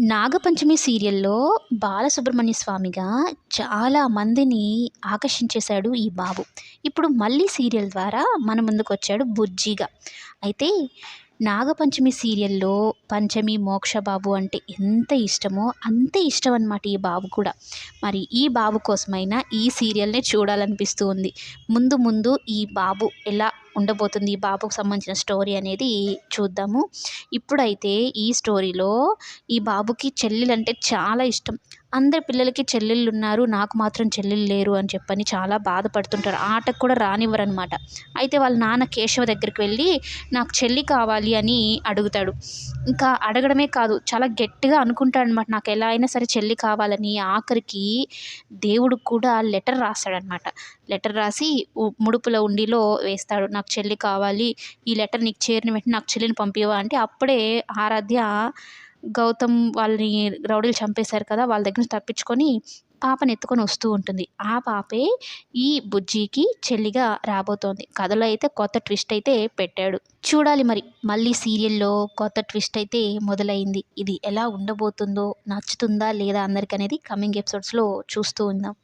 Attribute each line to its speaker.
Speaker 1: నాగపంచమి సీరియల్‌లో బాలసుబ్రహ్మణ్య స్వామిగా చాలా మందిని ఆకర్షించేశాడు ఈ బాబు. ఇప్పుడు మళ్ళీ సీరియల్ ద్వారా మన ముందుకొచ్చాడు బుజ్జిగా. అయితే నాగపంచమి సీరియల్‌లో పంచమి మోక్షబాబు అంటే ఎంత ఇష్టమో అంతే ఇష్టం అనమాట ఈ బాబు కూడా. మరి ఈ బాబు కోసమైనా ఈ సీరియల్‌నే చూడాలనిపిస్తూ ఉంది. ముందు ముందు ఈ బాబు ఎలా ఉండబోతుంది, ఈ బాబుకు సంబంధించిన స్టోరీ అనేది చూద్దాము. ఇప్పుడైతే ఈ స్టోరీలో ఈ బాబుకి చెల్లెలంటే చాలా ఇష్టం. అందరి పిల్లలకి చెల్లెళ్ళున్నారు. నాకు మాత్రం చెల్లెళ్ళు లేరు అని చెప్పని చాలా బాధపడుతుంటారు. ఆటకు కూడా రానివ్వరనమాట. అయితే వాళ్ళ నాన్న కేశవ దగ్గరికి వెళ్ళి నాకు చెల్లి కావాలి అని అడుగుతాడు. ఇంకా అడగడమే కాదు, చాలా గట్టిగా అనుకుంటాడనమాట. నాకు ఎలా అయినా సరే చెల్లి కావాలని. ఆఖరికి దేవుడికి కూడా లెటర్ రాస్తాడనమాట. లెటర్ రాసి ముడుపుల ఉండిలో వేస్తాడు. నాకు చెల్లి కావాలి. ఈ లెటర్ నీకు చేరిన వెంటనే నాకు చెల్లిని పంపియవా అంటే అప్పుడే ఆరాధ్య గౌతమ్ వాళ్ళని రౌడీలు చంపేశారు కదా! వాళ్ళ దగ్గర నుంచి తప్పించుకొని పాపని ఎత్తుకొని వస్తూ ఉంటుంది. ఆ పాపే ఈ బుజ్జికి చెల్లిగా రాబోతోంది. కథలో అయితే కొత్త ట్విస్ట్ అయితే పెట్టాడు. చూడాలి మరి మళ్ళీ సీరియల్‌లో కొత్త ట్విస్ట్ అయితే మొదలైంది. ఇది ఎలా ఉండబోతుందో, నచ్చుతుందా లేదా అందరికనేది కమింగ్ ఎపిసోడ్స్‌లో చూస్తూ ఉందాం.